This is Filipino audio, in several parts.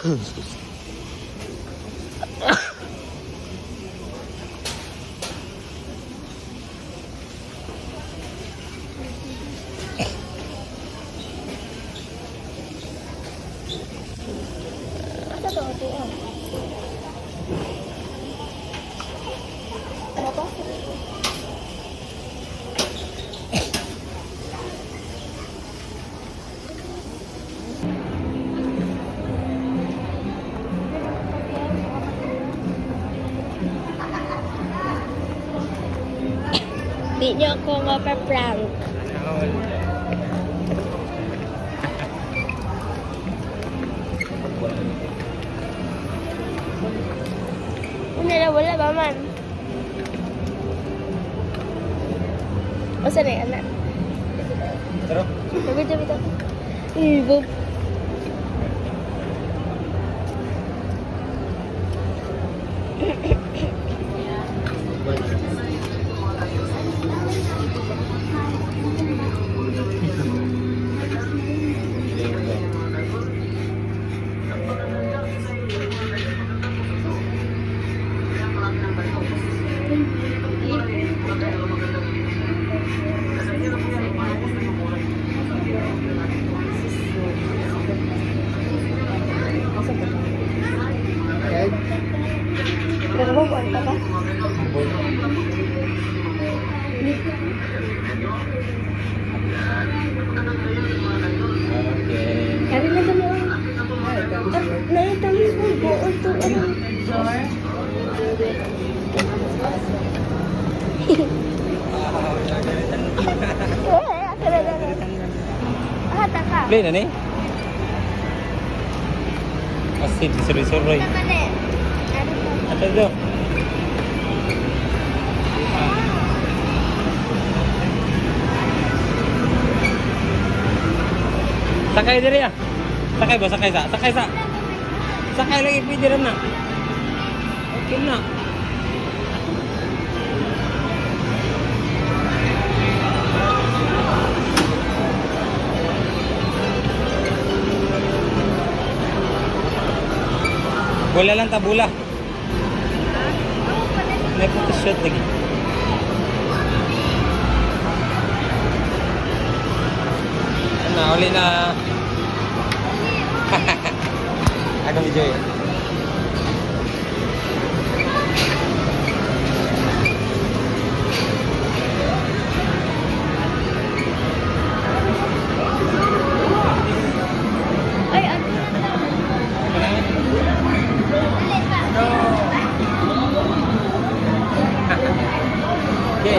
Di niyo ako mapaprank. Wala ba man? O saan na yung anak? Tara. Tabi. Bob. Buwan ka ba? Kari na kami ang naitamis mo buwan to Play na ni? Asin, suri-suri. Ano ito? Sakay diri ah. Sakay ba? Sakay sa. Sakay lagi pidiran na. Okay na. Bola lang tabula. May photoshoot lagi. Ano, uli na. Ako video yun. Ay, ano? Okay.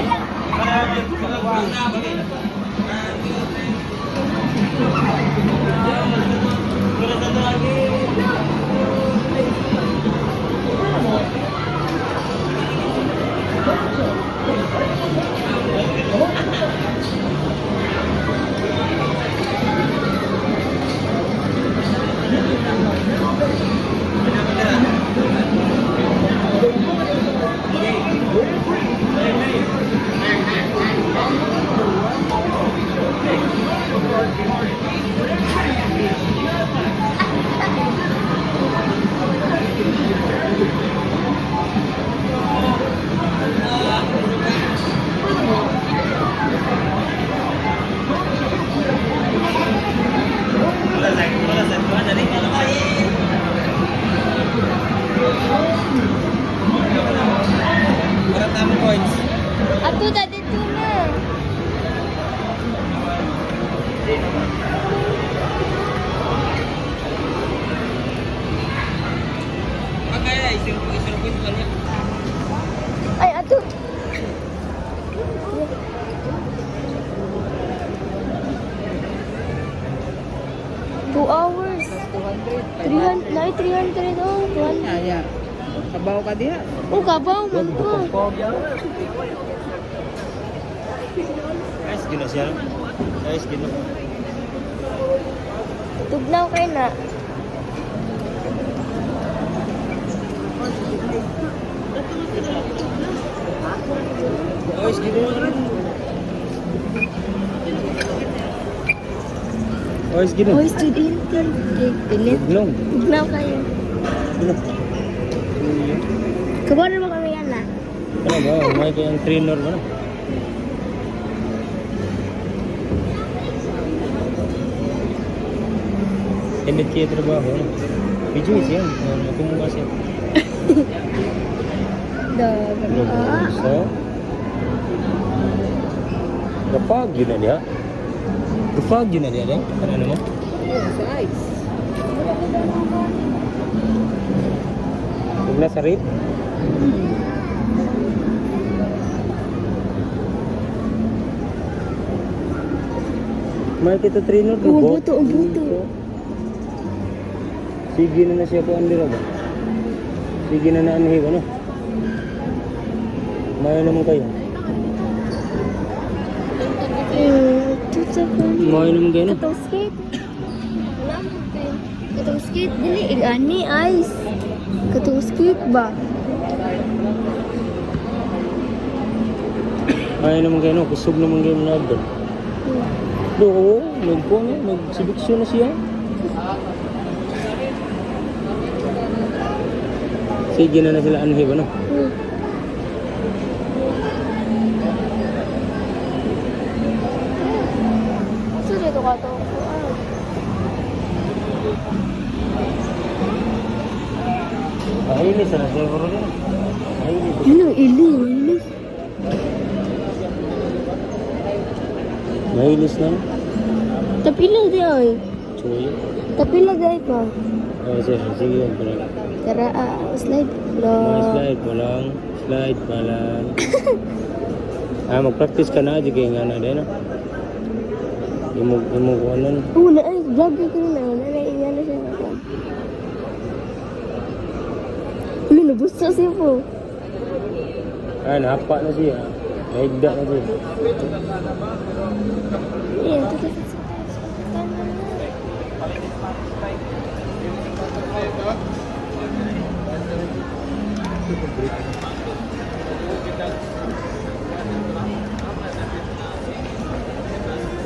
Ato na dito na. Ay, ato. 2 hours. 300. Nay, 300 oh. 200. Ya. Kabaw ka diha. Oh, kabaw man ko. Guys, gila siya. Guys, gila. Tugnaw kay na. Guys, gila. ayos gina. Oh, estudyante. Okay, pilit. Uglong. Ugnaw kayo. Ano? Kabaran mo kami yan na. Ano ba? May kayang trainer ba na? Hindi kaya trabaho. Video is yan. Makumumba siya. So, kapag yun na niya. Kapag yun na niya. Ano mo? Sa ice. Huwag na sa rate. May kita trainer Ang buto, ang buto. Sige na siya po andira ba? Sige na anahi ko, no? May naman kayo. Tuta ko. May naman kayo, no? Katong skate. Wala mo kayo. Katong skate. Dili, ani, ice. Katong skate ba? May naman kayo, no? Kusog naman kayo na agad. Oo, nagsibiksyon na siya. Sige na sila anahi ko, no? Asa dito ka to? Mahilis na siya, bro. Mahilis. Ano, ilis. Mahilis na. Tapilang di ay. Choy. Tapilang di ay pa. Oh, sige yan. Tara, slide. Mga slide pa lang. Slide pa lang. Mag-practice ka na. Di kayo nga na din, no? Imo ko ano. Oo, na ay, vlogger ko na. Naiingan na siya na ako. Uy, nabusta siya po. Nahapa na siya. Naigda na siya. Ayan, tutok.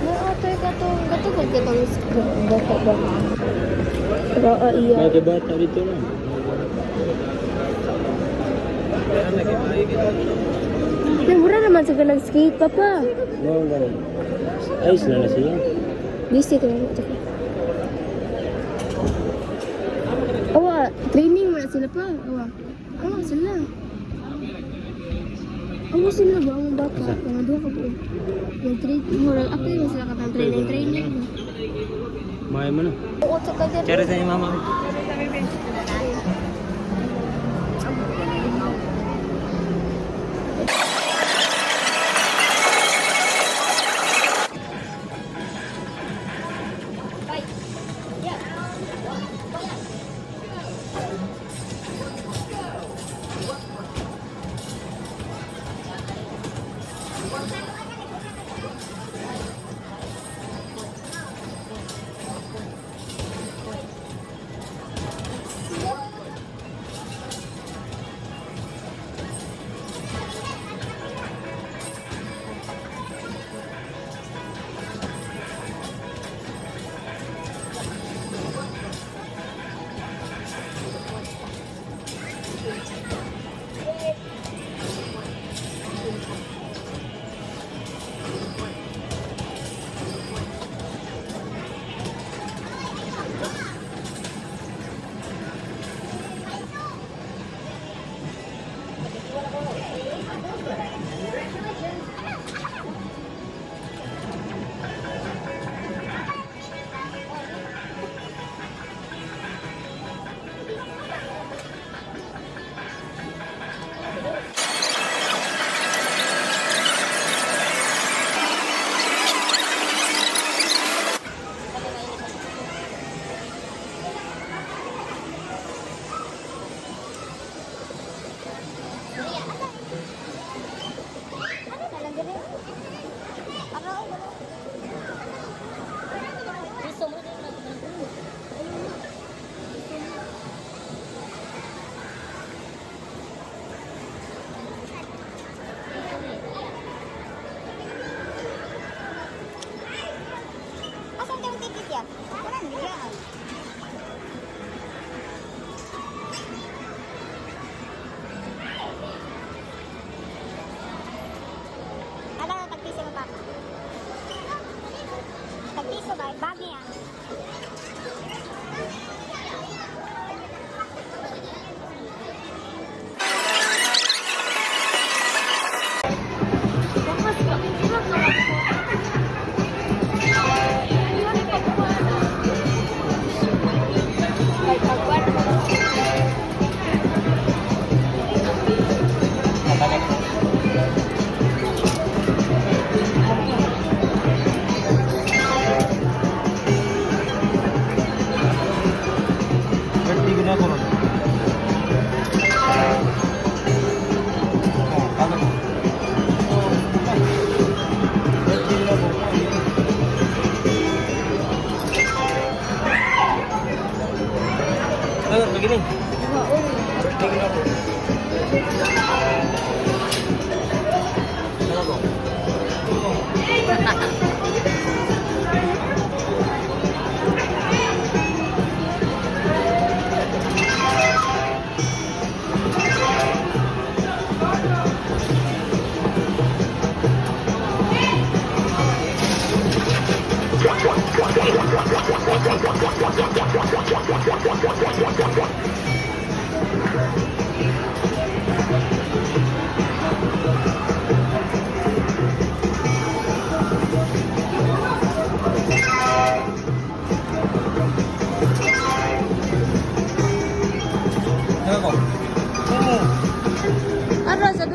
Naatoy ka itong gatugod ka itong bata ba? Raa iya. May kabata dito na. Namura naman sa ganang skate, papa. No, ganun. Ayos na siya. Busy ka naman. Awa, training mo na sila pa. Awa sila. Awa sila ba ang bata? Mga duha ka po. Moral, ako yun sila katang training. May mo na. Oo, ka dyan. Chara sa yung mama.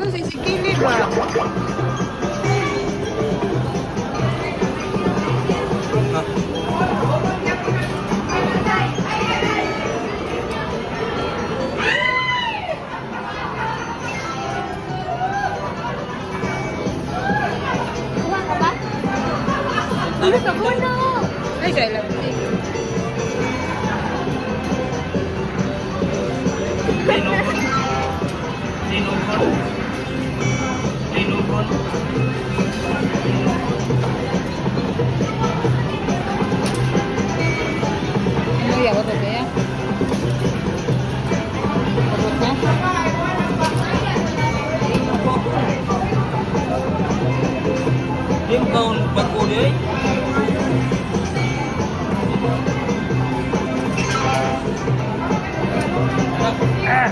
Ano sa isikili ba? Ah. Kuha ka ba? Ano ka puno? Ay, sa electric. Linubon. Linubon. Linubon. Ano ya? What ba ya? Abot na? Yung kaon bago di ay. Ah.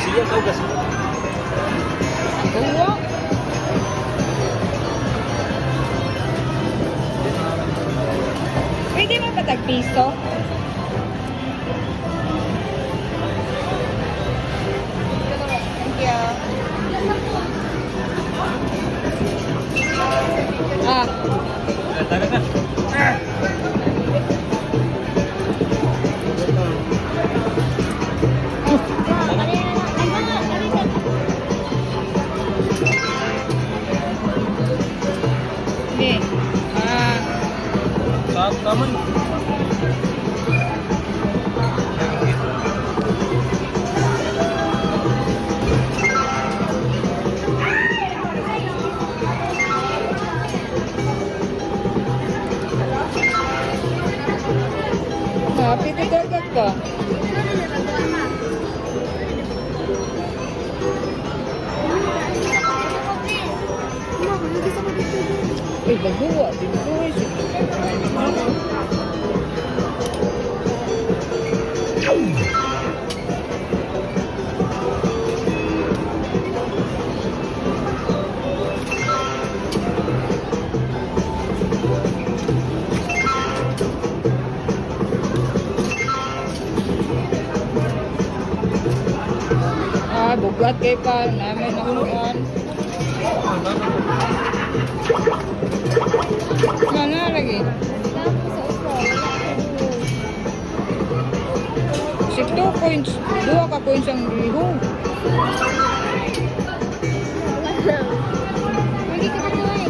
Sige, kau gas. Buwa. Pwede mo ba tag-piso? Thank you. Ah, Tara na. okay. Ah, Saat naman. pwede dagat ka. Uy, baguwa. Dito ay bugat kay pa namin nakuhaan. Mana lagi? Si 2 coins, 2 ka coins ang liho. Hindi ka pa tuloy.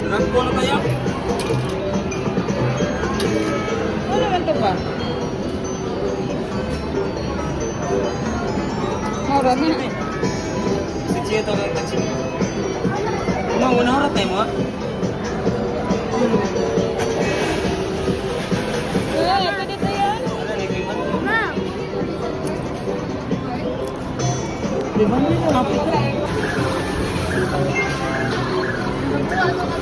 Rangko na tayo. Ano naman to ba? Maura na. Kecil atau kecil? Mau warna harap ya, Mak? Pwede to yan? Ada nih, Biman. Ma'am. Biman, ini apa itu? Magkuha ka